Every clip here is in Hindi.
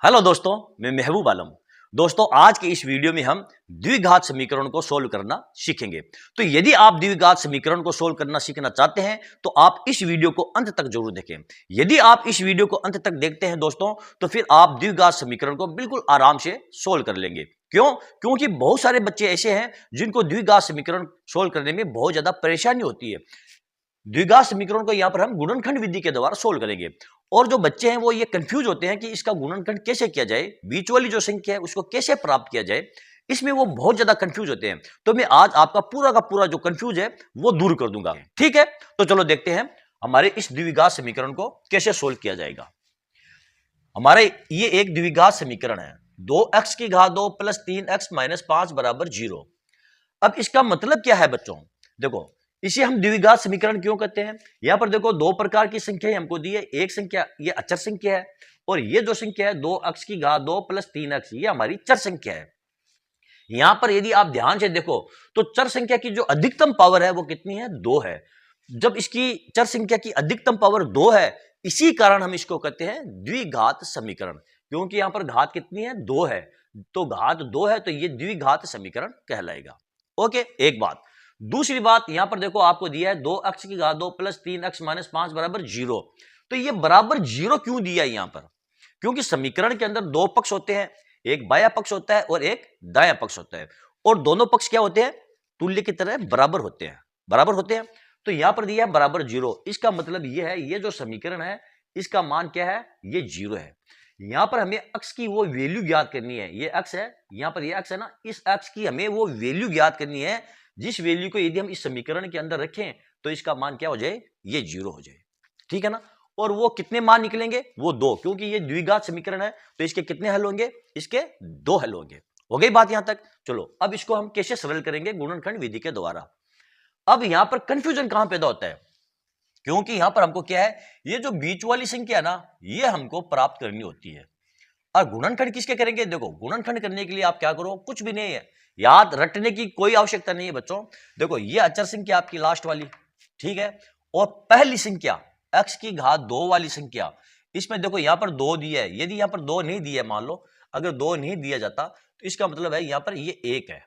हेलो दोस्तों, मैं महबूब आलम। दोस्तों, आज के इस वीडियो में हम द्विघात समीकरण को सोल्व करना सीखेंगे। तो यदि आप द्विघात समीकरण को सोल्व करना सीखना चाहते हैं तो आप इस वीडियो को अंत तक जरूर देखें। यदि आप इस वीडियो को अंत तक देखते हैं दोस्तों, तो फिर आप द्विघात समीकरण को बिल्कुल आराम से सोल्व कर लेंगे। क्यों? क्योंकि बहुत सारे बच्चे ऐसे हैं जिनको द्विघात समीकरण सोल्व करने में बहुत ज्यादा परेशानी होती है। द्विघात समीकरण को यहां पर हम गुणनखंड विधि के द्वारा सोल्व करेंगे। और जो बच्चे हैं वो ये कंफ्यूज होते हैं कि इसका गुणनखंड कैसे किया जाए, बीच वाली जो संख्या है उसको कैसे प्राप्त किया जाए, इसमें वो बहुत ज्यादा कंफ्यूज होते हैं। तो मैं आज आपका पूरा का पूरा जो कंफ्यूज है वो दूर कर दूंगा। ठीक है, तो चलो देखते हैं हमारे इस द्विघात समीकरण को कैसे सोल्व किया जाएगा। हमारे ये एक द्विघात समीकरण है, 2x की घात 2 प्लस 3x माइनस 5 बराबर 0। अब इसका मतलब क्या है बच्चों? देखो, इसे हम द्विघात समीकरण क्यों कहते हैं? यहां पर देखो, दो प्रकार की संख्या हमको दी है। एक संख्या ये अचर संख्या है, और ये जो संख्या है 2x की घात 2 प्लस 3x, ये हमारी चर संख्या है। यहां पर यदि आप ध्यान से देखो तो चर संख्या की जो अधिकतम पावर है वो कितनी है? 2 है। जब इसकी चर संख्या की अधिकतम पावर 2 है, इसी कारण हम इसको कहते हैं द्विघात समीकरण, क्योंकि यहां पर घात कितनी है? 2 है। तो घात 2 है तो ये द्विघात समीकरण कहलाएगा। ओके, एक बात। दूसरी बात, यहां पर देखो आपको दिया है 2x की घात 2 प्लस 3x माइनस 5 बराबर 0। तो ये बराबर 0 क्यों दिया है यहां पर? क्योंकि समीकरण के अंदर दो पक्ष होते हैं, एक बाया पक्ष होता है और एक दाया पक्ष होता है, और दोनों पक्ष क्या होते हैं? तुल्य की तरह बराबर होते हैं, बराबर होते हैं। तो यहां पर दिया है बराबर 0, इसका मतलब यह है ये जो समीकरण है इसका मान क्या है? ये 0 है। यहां पर हमें x की वो वैल्यू ज्ञात करनी है। ये x है, यहां पर ये x है ना, इस x की हमें वो वैल्यू ज्ञात करनी है जिस वैल्यू को यदि हम इस समीकरण के अंदर रखें तो इसका मान क्या हो जाए? ये 0 हो जाए। ठीक है ना? और वो कितने मान निकलेंगे? वो 2, क्योंकि ये द्विघात समीकरण है तो इसके कितने हल होंगे? इसके 2 हल होंगे। हो गई बात यहां तक? चलो, अब इसको हम कैसे सरल करेंगे? गुणनखंड विधि के द्वारा। अब यहां पर कंफ्यूजन कहां पैदा होता है? क्योंकि यहां पर हमको क्या है, ये जो बीच वाली संख्या है ना, ये हमको प्राप्त करनी होती है। और गुणनखंड किसके करेंगे? देखो, गुणनखंड करने के लिए आप क्या करो, कुछ भी नहीं है, याद रटने की कोई आवश्यकता नहीं है बच्चों। देखो, ये अचर संख्या आपकी लास्ट वाली, ठीक है, और पहली संख्या x की घात 2 वाली संख्या, इसमें देखो यहां पर 2 दिया है। यदि यहां पर 2 नहीं दिया, मान लो अगर 2 नहीं दिया जाता तो इसका मतलब है यहां पर ये 1 है।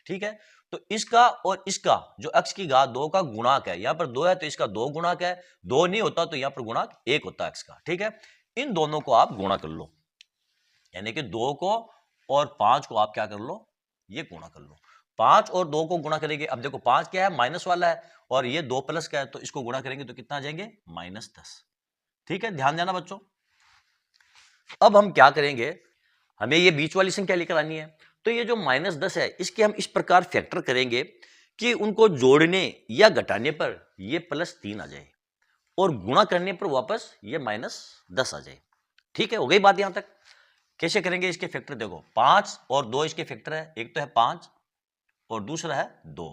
ठीक है, तो इसका और इसका जो x की घात 2 का गुणाक है, यहां पर 2 है तो इसका 2 गुणाक है। 2 नहीं होता तो यहां पर गुणाक 1 होता है x का। ठीक है, इन दोनों को आप गुणा कर लो, यानी कि 2 को और 5 को आप क्या कर लो? ये गुणा कर लो। 5 और 2 को गुणा करेंगे, अब देखो 5 क्या है? माइनस वाला है, और ये 2 प्लस का है, तो इसको गुणा करेंगे तो कितना आ जाएंगे? -10। ठीक है, ध्यान देना बच्चों। अब हम क्या करेंगे, हमें ये बीच वाली संख्या लेकर आनी है। तो ये जो -10 है इसके हम इस प्रकार फैक्टर करेंगे कि उनको जोड़ने या घटाने पर ये +3 आ जाए, और गुणा करने पर वापस ये -10 आ जाए। ठीक है, हो गई बात यहां तक? कैसे करेंगे इसके फैक्टर? देखो, 5 और 2 इसके फैक्टर है, एक तो है 5 और दूसरा है 2।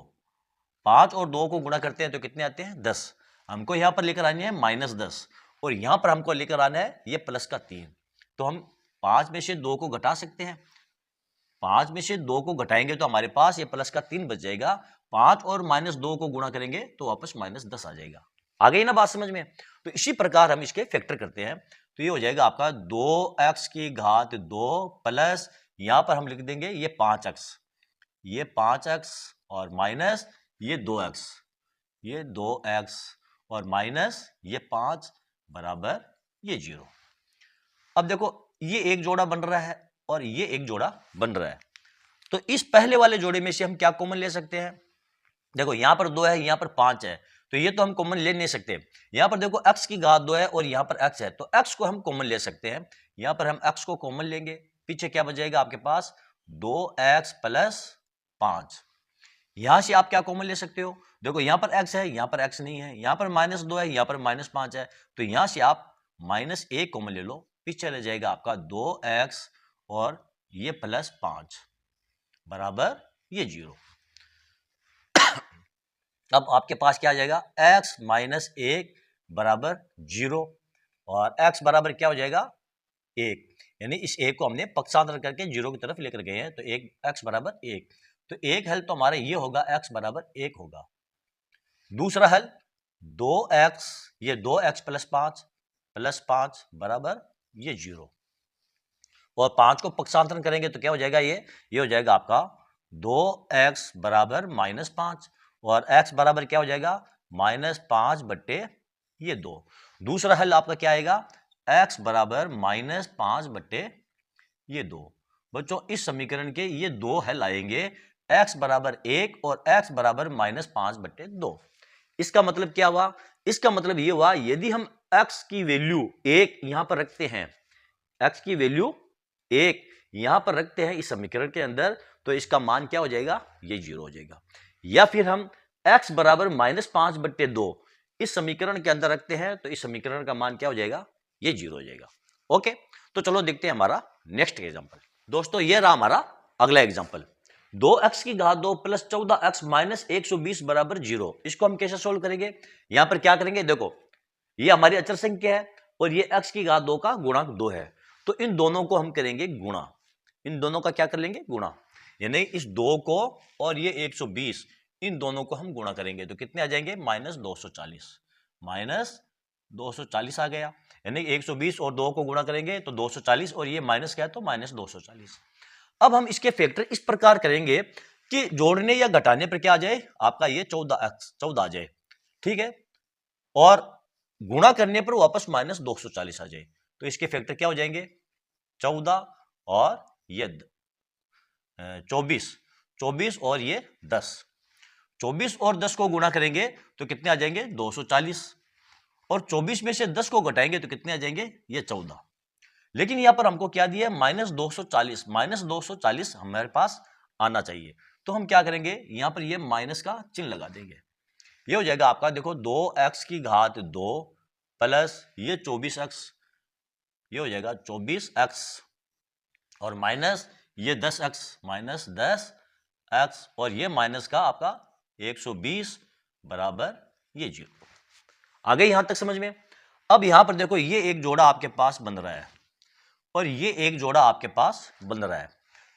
5 और 2 को गुणा करते हैं तो कितने आते हैं? 10। हमको यहां पर लेकर आने हैं -10, और यहां पर हमको लेकर आना है ये प्लस का 3। तो हम 5 में से 2 को घटा सकते हैं। 5 में से 2 को घटाएंगे तो हमारे पास ये प्लस का 3 बच जाएगा। 5 और -2 को गुणा करेंगे तो वापस -10 आ जाएगा। आ गई ना बात समझ में? तो इसी प्रकार हम इसके फैक्टर करते हैं, तो ये हो जाएगा आपका 2x की घात 2 प्लस, यहां पर हम लिख देंगे ये 5x, ये 5x और माइनस ये 2x, ये 2x और माइनस ये 5 बराबर ये 0। अब देखो, ये एक जोड़ा बन रहा है और ये एक जोड़ा बन रहा है, तो इस पहले वाले जोड़े में से हम क्या कॉमन ले सकते हैं? देखो, यहां पर 2 है, यहां पर 5 है, तो ये तो हम कॉमन ले नहीं सकते। यहां पर देखो x की घात 2 है और यहां पर x है, तो x को हम कॉमन ले सकते हैं। यहां पर हम x को कॉमन लेंगे, पीछे क्या बचेगा आपके पास? 2x plus 5। यहां से आप क्या कॉमन ले सकते हो? देखो, यहां पर x है, यहां पर x नहीं है, यहां पर -2 है, यहां पर -5 है, तो यहां से आप -1 कॉमन ले लो, पीछे रह जाएगा आपका 2x और ये +5 बराबर ये 0। अब आपके पास क्या आ जाएगा? x माइनस 1 बराबर 0, और x बराबर क्या हो जाएगा? 1, यानी इस 1 को हमने पक्षांतर करके 0 की तरफ लेकर गए हैं, तो x बराबर 1। तो एक हल तो हमारा ये होगा, x बराबर 1 होगा। दूसरा हल 2x, ये 2x प्लस 5 बराबर ये 0। और 5 को पक्षांतरण करेंगे तो क्या हो जाएगा, ये हो जाएगा आपका 2x बराबर -5 और x बराबर क्या हो जाएगा -5 बट्टे ये 2। दूसरा हल आपका क्या आएगा, x बराबर -5 बट्टे ये 2। बच्चों इस समीकरण के ये दो हल आएंगे, x बराबर 1 और x बराबर -5 बट्टे 2। इसका मतलब क्या हुआ, इसका मतलब ये हुआ यदि हम x की वैल्यू 1 यहां पर रखते हैं, x की वैल्यू 1 यहां पर रखते हैं इस समीकरण के अंदर, तो इसका मान क्या हो जाएगा, ये 0 हो जाएगा। या फिर हम x बराबर -5 बट्टे 2 इस समीकरण के अंदर रखते हैं तो इस समीकरण का मान क्या हो जाएगा, ये 0 हो जाएगा। ओके, तो चलो देखते हैं हमारा नेक्स्ट एग्जांपल। दोस्तों ये रहा हमारा अगला एग्जांपल, 2x की घात 2 प्लस 14x माइनस 120 बराबर 0। इसको हम कैसे सोल्व करेंगे, यहां पर क्या करेंगे, देखो ये हमारी अचर संख्या है और ये x की घात 2 का गुणांक 2 है, तो इन दोनों को हम करेंगे गुणा, इन दोनों का क्या कर लेंगे, गुणा, यानी इस 2 को और ये 120 इन दोनों को हम गुणा करेंगे तो कितने आ जाएंगे, -240 आ गया, यानी 120 और 2 को गुणा करेंगे तो 240 और ये माइनस क्या है तो -240। अब हम इसके फैक्टर इस प्रकार करेंगे कि जोड़ने या घटाने पर क्या आ जाए, आपका ये 14 आ जाए, ठीक है, और गुणा करने पर वापस -240 आ जाए, तो इसके फैक्टर क्या हो जाएंगे, 14 और ये 24 और ये 10, 24 और 10 को गुणा करेंगे तो कितने आ जाएंगे 240, और 24 में से 10 को घटाएंगे तो कितने आ जाएंगे, ये 14। लेकिन यहां पर हमको क्या दिया है, -240 हमारे पास आना चाहिए, तो हम क्या करेंगे, यहां पर ये माइनस का चिन्ह लगा देंगे। ये हो जाएगा आपका, देखो 2x की घात 2 प्लस ये 24x, ये हो जाएगा 24x और माइनस ये 10x माइनस 10x और ये माइनस का आपका 120 बराबर ये 0। आ गई यहां तक समझ में। अब यहां पर देखो ये एक जोड़ा आपके पास बन रहा है और ये एक जोड़ा आपके पास बन रहा है,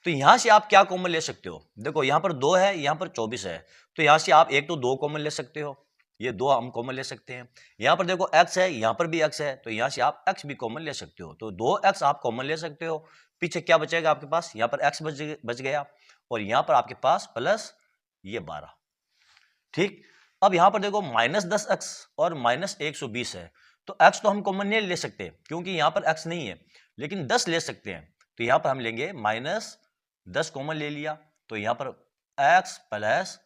तो यहां से आप क्या कॉमन ले सकते हो, देखो यहां पर 2 है, यहां पर 24 है, तो यहां से आप एक तो 2 कॉमन ले सकते हो, ये 2 हम कॉमन ले सकते हैं। यहां पर देखो x है, यहां पर भी x है, तो यहां से आप x भी कॉमन ले सकते हो, तो 2x आप कॉमन ले सकते हो। पीछे क्या बचेगा आपके पास, यहां पर x बच गया और यहां पर आपके पास प्लस ये 12, ठीक। अब यहां पर देखो -10x और -120 है, तो x तो हम कॉमन नहीं ले सकते क्योंकि यहां पर x नहीं है, लेकिन 10 ले सकते हैं, तो यहां पर हम लेंगे -10 कॉमन ले लिया, तो यहां पर x प्लस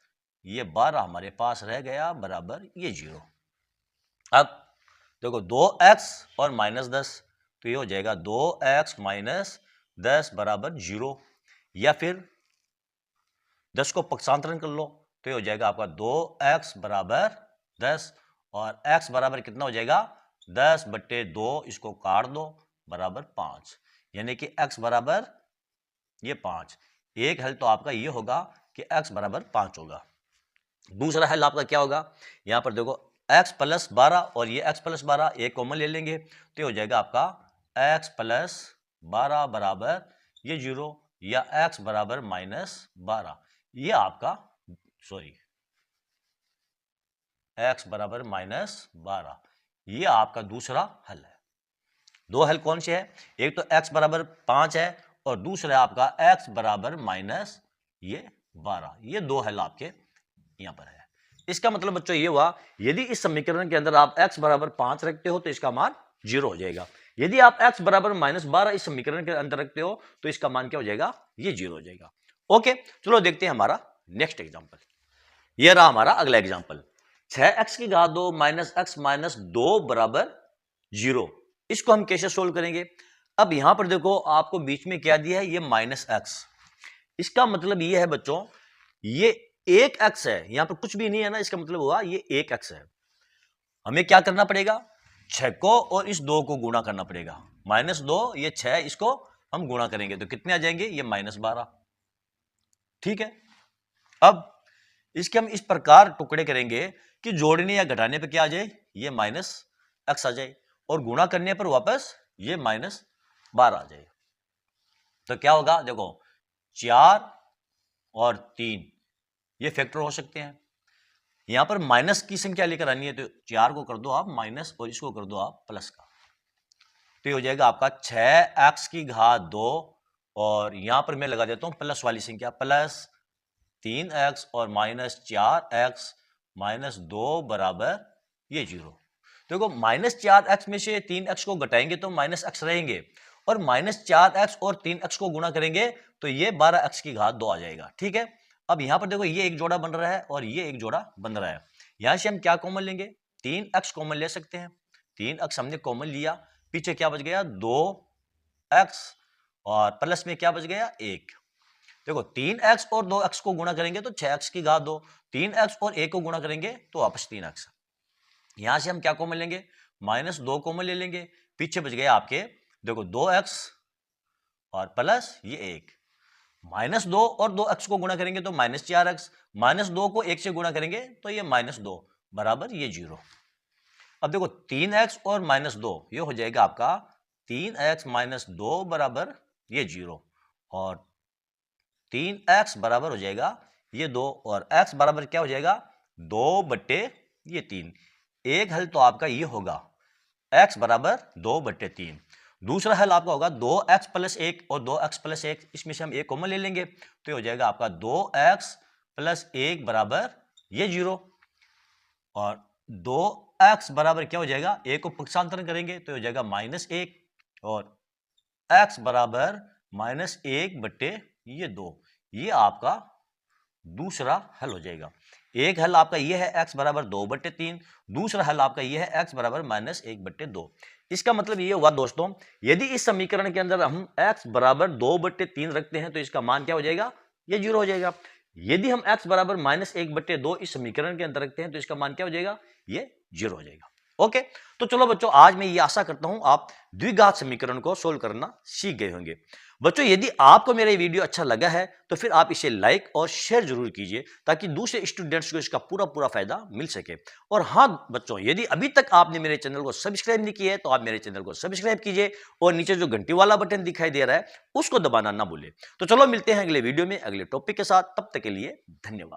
ये 12 हमारे पास रह गया बराबर ये 0। अब देखो 2x और -10, तो ये हो जाएगा 2x माइनस 10 बराबर 0, या फिर 10 को पक्षांतरण कर लो तो ये हो जाएगा आपका 2x बराबर 10 और x बराबर कितना हो जाएगा 10 बट्टे 2, इसको काट दो बराबर 5, यानी कि x बराबर ये 5। एक हल तो आपका ये होगा कि x बराबर 5 होगा। दूसरा हल आपका क्या होगा, यहां पर देखो x प्लस 12 और ये x प्लस 12 एक कॉमन ले लेंगे तो ये हो जाएगा आपका x प्लस 12 बराबर ये 0 या x बराबर -12, ये आपका x बराबर -12, ये आपका दूसरा हल है। दो हल कौन से है, एक तो x बराबर 5 है और दूसरा आपका x बराबर -12, ये दो हल आपके यहां पर है। इसका मतलब बच्चों ये हुआ, यदि इस समीकरण के अंदर आप x बराबर 5 रखते हो तो इसका मान 0 हो जाएगा, यदि आप x बराबर -12 इस समीकरण के अंदर रखते हो तो इसका मान क्या हो जाएगा, ये 0 हो जाएगा। ओके, चलो देखते हैं हमारा नेक्स्ट एग्जांपल। ये रहा हमारा अगला एग्जांपल, 6x की घात 2 माइनस x माइनस 2 बराबर 0। इसको हम कैसे सोल्व करेंगे, अब यहां पर देखो आपको बीच में क्या दिया है, ये -x, इसका मतलब ये है बच्चों ये एक x है, यहां पर कुछ भी नहीं है ना, इसका मतलब हुआ ये एक x है। हमें क्या करना पड़ेगा, 6 को और इस 2 को गुणा करना पड़ेगा, -2 ये 6, इसको हम गुणा करेंगे तो कितने आ जाएंगे, ये -12, ठीक है। अब इसके हम इस प्रकार टुकड़े करेंगे कि जोड़ने या घटाने पे क्या आ जाए, ये -x आ जाए और गुणा करने पर वापस ये -12 आ जाए, तो क्या होगा, देखो 4 और 3 ये फैक्टर हो सकते हैं। यहां पर माइनस की संख्या लेकर आनी है तो 4 को कर दो आप माइनस और इसको कर दो आप प्लस का, तो ये हो जाएगा आपका 6x की घात 2 और यहां पर मैं लगा देता हूं प्लस वाली संख्या, प्लस 3x और माइनस 4x माइनस 2 बराबर ये 0। देखो माइनस 4x में से 3x को घटाएंगे तो माइनस x रहेंगे, और माइनस 4x और 3x को गुणा करेंगे तो ये 12x की घात 2 आ जाएगा। ठीक है, अब यहां पर देखो ये एक जोड़ा बन रहा है और ये एक जोड़ा बन रहा है। यहां से हम क्या कॉमन लेंगे, 3x कॉमन ले सकते हैं। 3x हमने कॉमन लिया, पीछे क्या बच गया 2x, और प्लस में क्या बच गया 1। देखो 3x और 2x को गुणा करेंगे तो 6x की घात 2, 3x और 1 को गुणा करेंगे तो वापस 3x। यहां से हम क्या कॉमन लेंगे, माइनस 2 कॉमन ले लेंगे, पीछे बच गया आपके देखो 2x और प्लस ये 1। माइनस 2 और 2x को गुणा करेंगे तो माइनस 4x, माइनस 2 को 1 से गुणा करेंगे तो ये माइनस 2 बराबर ये 0। अब देखो 3x और माइनस 2 ये हो जाएगा आपका 3x माइनस 2 बराबर ये 0, और 3x बराबर हो जाएगा ये 2, और x बराबर क्या हो जाएगा 2 बट्टे ये 3। एक हल तो आपका ये होगा x बराबर 2 बट्टे 3। दूसरा हल आपका होगा 2x प्लस 1 और 2x प्लस 1, इसमें से हम एक कॉमन ले लेंगे तो ये हो जाएगा आपका 2x प्लस 1 बराबर ये 0, और 2x बराबर क्या हो जाएगा, एक को पक्षांतरण करेंगे तो हो जाएगा माइनस 1, और x बराबर माइनस 1 बट्टे ये 2। ये आपका दूसरा हल हो जाएगा। एक हल आपका ये है x बराबर 2 बट्टे 3, दूसरा हल आपका ये है x बराबर माइनस 1 बट्टे 2। इसका मतलब ये हुआ दोस्तों, यदि इस समीकरण के अंदर हम x बराबर 2 बट्टे 3 रखते हैं तो इसका मान क्या हो जाएगा, ये 0 हो जाएगा। यदि हम x बराबर माइनस 1 बट्टे 2 इस समीकरण के अंदर रखते हैं तो इसका मान क्या हो जाएगा, ये 0 हो जाएगा। ओके, तो चलो बच्चों, आज मैं ये आशा करता हूं आप द्विघात समीकरण को सोल्व करना सीख गए होंगे। बच्चों यदि आपको मेरा ये वीडियो अच्छा लगा है तो फिर आप इसे लाइक और शेयर जरूर कीजिए ताकि दूसरे स्टूडेंट्स को इसका पूरा फायदा मिल सके। और हाँ बच्चों, यदि अभी तक आपने मेरे चैनल को सब्सक्राइब नहीं किया है तो आप मेरे चैनल को सब्सक्राइब कीजिए, और नीचे जो घंटी वाला बटन दिखाई दे रहा है उसको दबाना ना भूले। तो चलो मिलते हैं अगले वीडियो में अगले टॉपिक के साथ, तब तक के लिए धन्यवाद।